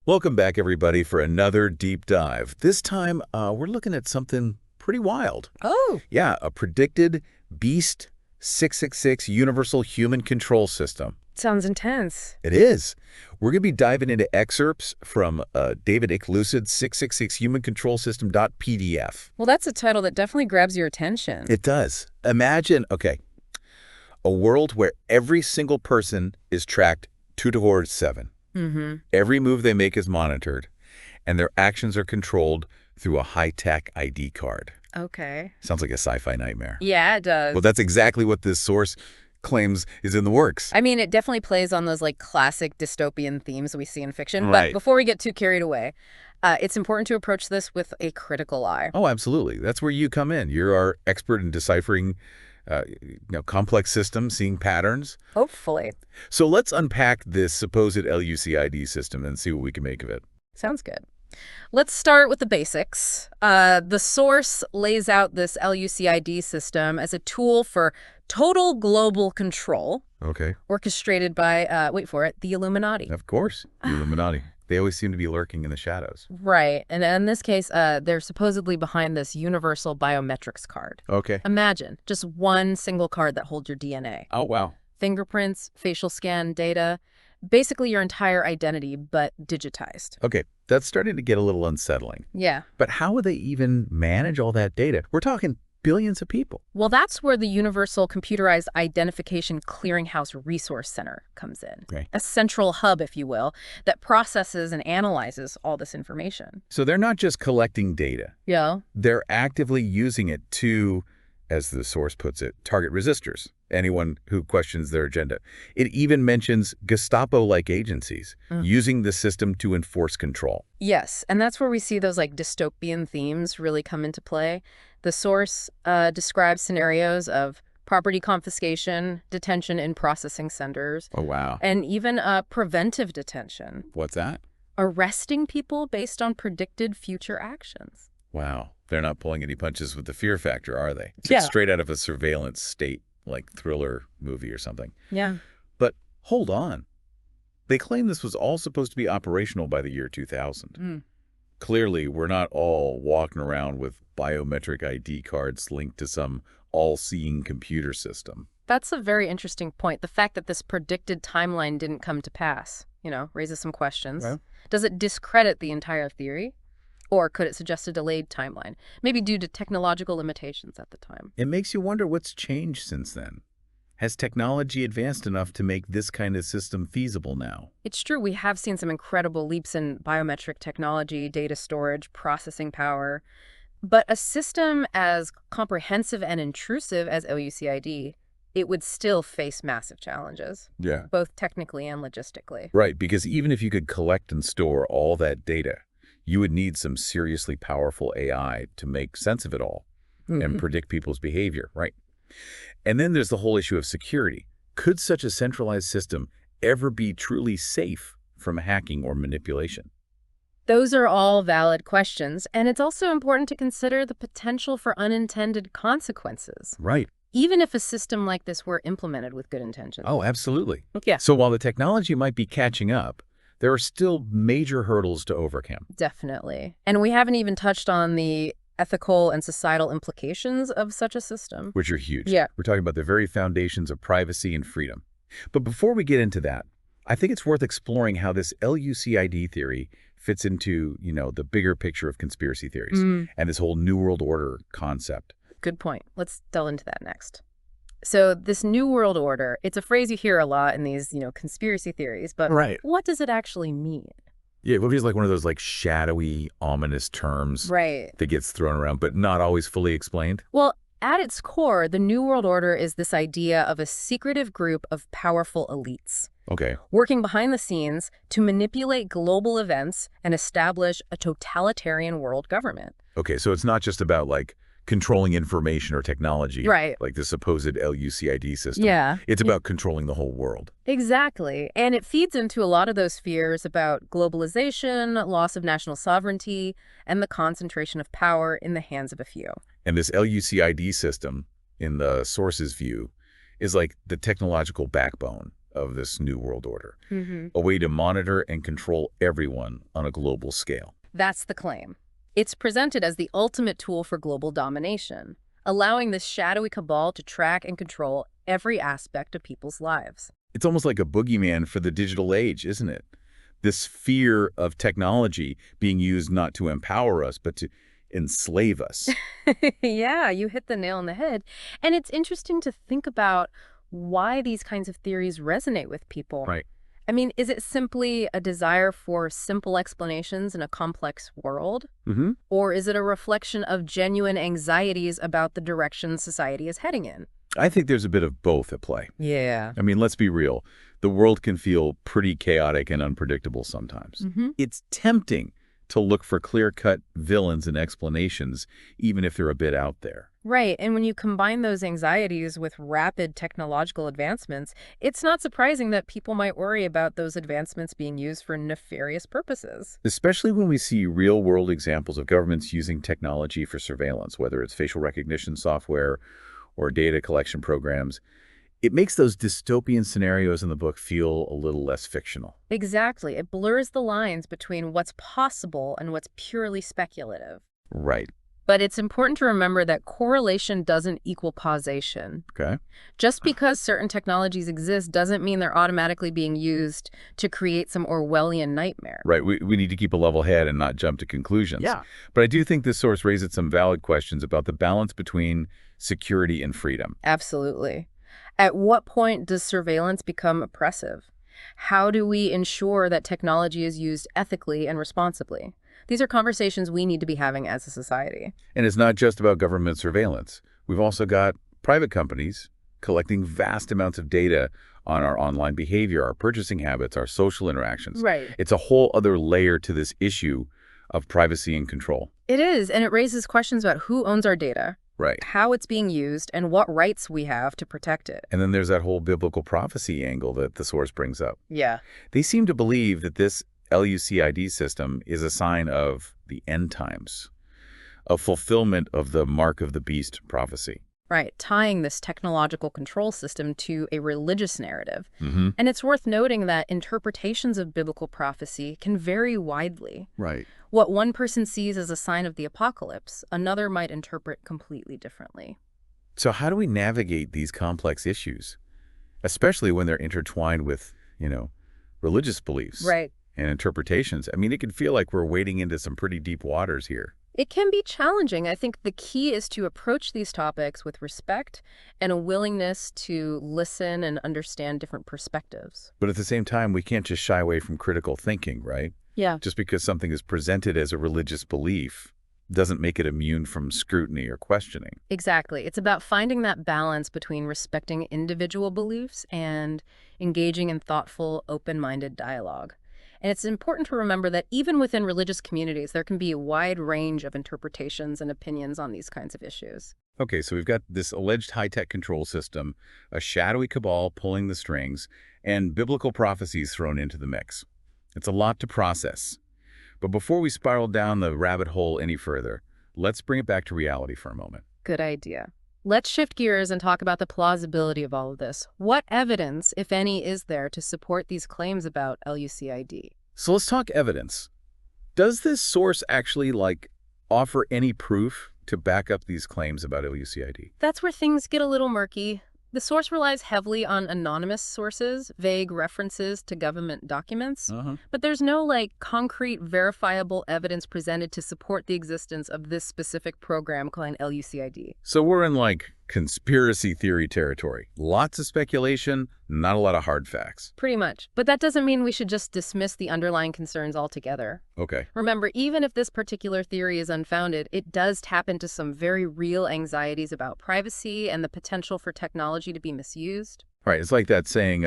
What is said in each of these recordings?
Welcome back, everybody, for another deep dive. This time, we're looking at something pretty wild. Oh, Yeah, a predicted Beast 666 Universal Human Control System. sounds intense. It is. We're going to be diving into excerpts from David L.U.C.I.D 666 Human Control System.pdf. Well, that's a title that definitely grabs your attention. It does. Imagine, a world where every single person is tracked 2 to the power 7. Mm-hmm. Every move they make is monitored, and their actions are controlled through a high-tech ID card. Okay. Sounds like a sci-fi nightmare. Yeah, it does. Well, that's exactly what this source claims is in the works. I mean, it definitely plays on those classic dystopian themes we see in fiction. Right. But before we get too carried away, it's important to approach this with a critical eye. Oh, absolutely. That's where you come in. You're our expert in deciphering complex systems, seeing patterns. Hopefully. So let's unpack this supposed L.U.C.I.D system and see what we can make of it. Sounds good. Let's start with the basics. The source lays out this L.U.C.I.D system as a tool for total global control, Okay. orchestrated by, wait for it, the Illuminati. Of course, the Illuminati. They always seem to be lurking in the shadows. Right. And in this case, they're supposedly behind this universal biometrics card. Okay. Imagine just one single card that holds your DNA. Oh, wow. Fingerprints, facial scan data, basically your entire identity, but digitized. Okay, that's starting to get a little unsettling. Yeah. But how would they even manage all that data? We're talking billions of people. Well, that's where the Universal Computerized Identification Clearinghouse Resource Center comes in. Okay. A central hub, if you will, that processes and analyzes all this information. So they're not just collecting data. Yeah. They're actively using it to, as the source puts it, target resistors, anyone who questions their agenda. It even mentions Gestapo-like agencies using the system to enforce control. Yes, and that's where we see those dystopian themes really come into play. The source describes scenarios of property confiscation, detention in processing centers, Oh, wow. and even preventive detention, What's that? arresting people based on predicted future actions. Wow. They're not pulling any punches with the fear factor, are they? It's Yeah. straight out of a surveillance state, like thriller movie or something. Yeah. But hold on. They claim this was all supposed to be operational by the year 2000. Clearly, we're not all walking around with biometric ID cards linked to some all-seeing computer system. That's a very interesting point. The fact that this predicted timeline didn't come to pass, raises some questions. Well. Does it discredit the entire theory? Or could it suggest a delayed timeline, maybe due to technological limitations at the time? It makes you wonder what's changed since then. Has technology advanced enough to make this kind of system feasible now? It's true, we have seen some incredible leaps in biometric technology, data storage, processing power. But a system as comprehensive and intrusive as L.U.C.I.D, it would still face massive challenges, Yeah. both technically and logistically. Right, because even if you could collect and store all that data, you would need some seriously powerful AI to make sense of it all and predict people's behavior, right? And then there's the whole issue of security. Could such a centralized system ever be truly safe from hacking or manipulation? Those are all valid questions, and it's also important to consider the potential for unintended consequences, Right. even if a system like this were implemented with good intentions. Oh, absolutely. Yeah. So while the technology might be catching up, there are still major hurdles to overcome. Definitely. And we haven't even touched on the ethical and societal implications of such a system. Which are huge. Yeah. We're talking about the very foundations of privacy and freedom. But before we get into that, I think it's worth exploring how this L.U.C.I.D theory fits into, the bigger picture of conspiracy theories and this whole New World Order concept. Good point. Let's delve into that next. So this New World Order, it's a phrase you hear a lot in these, conspiracy theories, but Right. what does it actually mean? Yeah, it feels like one of those shadowy, ominous terms Right. that gets thrown around, but not always fully explained. Well, at its core, the New World Order is this idea of a secretive group of powerful elites Okay. working behind the scenes to manipulate global events and establish a totalitarian world government. Okay, so it's not just about controlling information or technology, Right. like the supposed L.U.C.I.D system. Yeah. It's about controlling the whole world. Exactly. And it feeds into a lot of those fears about globalization, loss of national sovereignty, and the concentration of power in the hands of a few. And this L.U.C.I.D system, in the source's view, is like the technological backbone of this new world order, Hmm. a way to monitor and control everyone on a global scale. That's the claim. It's presented as the ultimate tool for global domination, allowing this shadowy cabal to track and control every aspect of people's lives. It's almost like a boogeyman for the digital age, isn't it? This fear of technology being used not to empower us, but to enslave us. Yeah, you hit the nail on the head. And it's interesting to think about why these kinds of theories resonate with people. Right. I mean, is it simply a desire for simple explanations in a complex world? Mm-hmm. Or is it a reflection of genuine anxieties about the direction society is heading in? I think there's a bit of both at play. Yeah. I mean, let's be real. The world can feel pretty chaotic and unpredictable sometimes. Hmm. It's tempting to look for clear-cut villains and explanations, even if they're a bit out there. Right. And when you combine those anxieties with rapid technological advancements, it's not surprising that people might worry about those advancements being used for nefarious purposes. Especially when we see real-world examples of governments using technology for surveillance, whether it's facial recognition software or data collection programs. It makes those dystopian scenarios in the book feel a little less fictional. Exactly. It blurs the lines between what's possible and what's purely speculative. Right. But it's important to remember that correlation doesn't equal causation. Okay. Just because certain technologies exist doesn't mean they're automatically being used to create some Orwellian nightmare. Right. We need to keep a level head and not jump to conclusions. Yeah. But I do think this source raises some valid questions about the balance between security and freedom. Absolutely. At what point does surveillance become oppressive? How do we ensure that technology is used ethically and responsibly? These are conversations we need to be having as a society. And it's not just about government surveillance. We've also got private companies collecting vast amounts of data on our online behavior, our purchasing habits, our social interactions. Right. It's a whole other layer to this issue of privacy and control. It is, and it raises questions about who owns our data, Right. how it's being used, and what rights we have to protect it. And then there's that whole biblical prophecy angle that the source brings up. Yeah. They seem to believe that this L.U.C.I.D system is a sign of the end times, a fulfillment of the mark of the beast prophecy. Right, tying this technological control system to a religious narrative. Mm-hmm. And it's worth noting that interpretations of biblical prophecy can vary widely. Right. What one person sees as a sign of the apocalypse, another might interpret completely differently. So how do we navigate these complex issues, especially when they're intertwined with, religious beliefs Right. and interpretations? I mean, it can feel like we're wading into some pretty deep waters here. It can be challenging. I think the key is to approach these topics with respect and a willingness to listen and understand different perspectives. But at the same time, we can't just shy away from critical thinking, right? Yeah. Just because something is presented as a religious belief doesn't make it immune from scrutiny or questioning. Exactly. It's about finding that balance between respecting individual beliefs and engaging in thoughtful, open-minded dialogue. And it's important to remember that even within religious communities, there can be a wide range of interpretations and opinions on these kinds of issues. Okay, so we've got this alleged high-tech control system, a shadowy cabal pulling the strings, and biblical prophecies thrown into the mix. It's a lot to process. But before we spiral down the rabbit hole any further, let's bring it back to reality for a moment. Good idea. Let's shift gears and talk about the plausibility of all of this. What evidence, if any, is there to support these claims about L.U.C.I.D? So let's talk evidence. Does this source actually, offer any proof to back up these claims about L.U.C.I.D? That's where things get a little murky. The source relies heavily on anonymous sources, vague references to government documents, but there's no, concrete, verifiable evidence presented to support the existence of this specific program called L.U.C.I.D. So we're in, conspiracy theory territory. Lots of speculation, not a lot of hard facts. Pretty much. But that doesn't mean we should just dismiss the underlying concerns altogether. Okay. Remember, even if this particular theory is unfounded, it does tap into some very real anxieties about privacy and the potential for technology to be misused. Right. It's like that saying,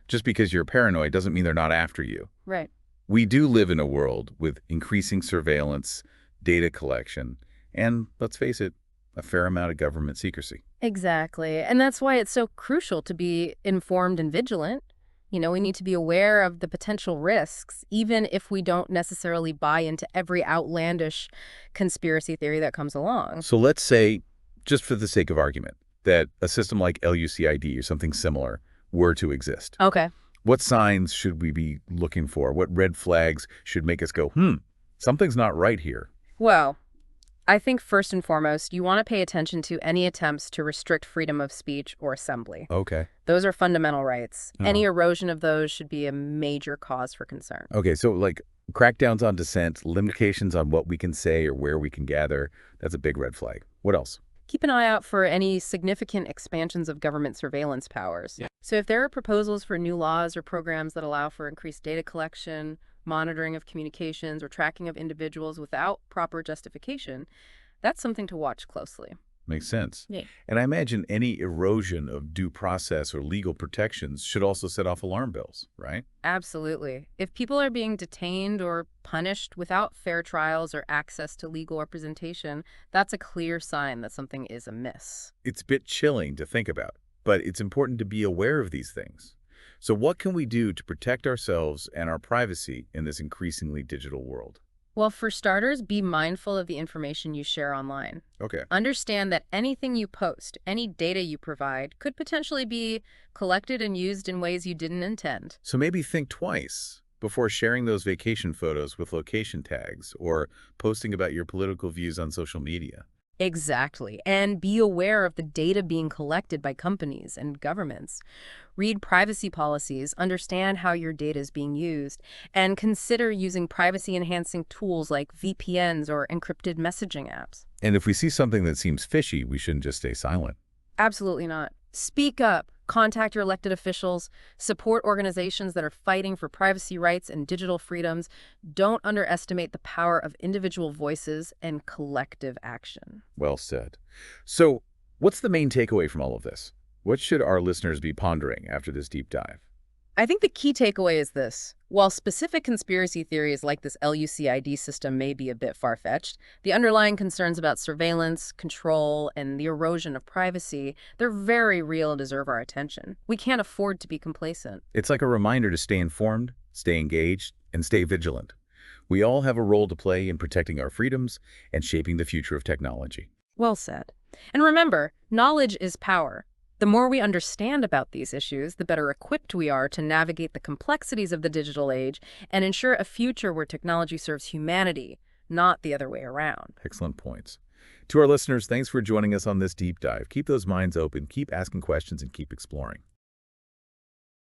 just because you're paranoid doesn't mean they're not after you. Right. We do live in a world with increasing surveillance, data collection, and, let's face it, a fair amount of government secrecy. Exactly. And that's why it's so crucial to be informed and vigilant. We need to be aware of the potential risks, even if we don't necessarily buy into every outlandish conspiracy theory that comes along. So let's say, just for the sake of argument, that a system like L.U.C.I.D or something similar were to exist. Okay. What signs should we be looking for? What red flags should make us go, something's not right here? Well, I think first and foremost, you want to pay attention to any attempts to restrict freedom of speech or assembly. Okay. Those are fundamental rights. Oh. Any erosion of those should be a major cause for concern. Okay, so like crackdowns on dissent, limitations on what we can say or where we can gather, that's a big red flag. What else? Keep an eye out for any significant expansions of government surveillance powers. Yeah. So if there are proposals for new laws or programs that allow for increased data collection, monitoring of communications, or tracking of individuals without proper justification, that's something to watch closely. Makes sense. Yeah. And I imagine any erosion of due process or legal protections should also set off alarm bells, right? Absolutely. If people are being detained or punished without fair trials or access to legal representation, that's a clear sign that something is amiss. It's a bit chilling to think about, but it's important to be aware of these things. So what can we do to protect ourselves and our privacy in this increasingly digital world? Well, for starters, be mindful of the information you share online. Okay. Understand that anything you post, any data you provide, could potentially be collected and used in ways you didn't intend. So maybe think twice before sharing those vacation photos with location tags or posting about your political views on social media. Exactly. And be aware of the data being collected by companies and governments. Read privacy policies, understand how your data is being used, and consider using privacy-enhancing tools like VPNs or encrypted messaging apps. And if we see something that seems fishy, we shouldn't just stay silent. Absolutely not. Speak up. Contact your elected officials. Support organizations that are fighting for privacy rights and digital freedoms. Don't underestimate the power of individual voices and collective action. Well said. So what's the main takeaway from all of this? What should our listeners be pondering after this deep dive? I think the key takeaway is this. While specific conspiracy theories like this L.U.C.I.D system may be a bit far-fetched, the underlying concerns about surveillance, control, and the erosion of privacy, they're very real and deserve our attention. We can't afford to be complacent. It's like a reminder to stay informed, stay engaged, and stay vigilant. We all have a role to play in protecting our freedoms and shaping the future of technology. Well said. And remember, knowledge is power. The more we understand about these issues, the better equipped we are to navigate the complexities of the digital age and ensure a future where technology serves humanity, not the other way around. Excellent points. To our listeners, thanks for joining us on this deep dive. Keep those minds open, keep asking questions, and keep exploring.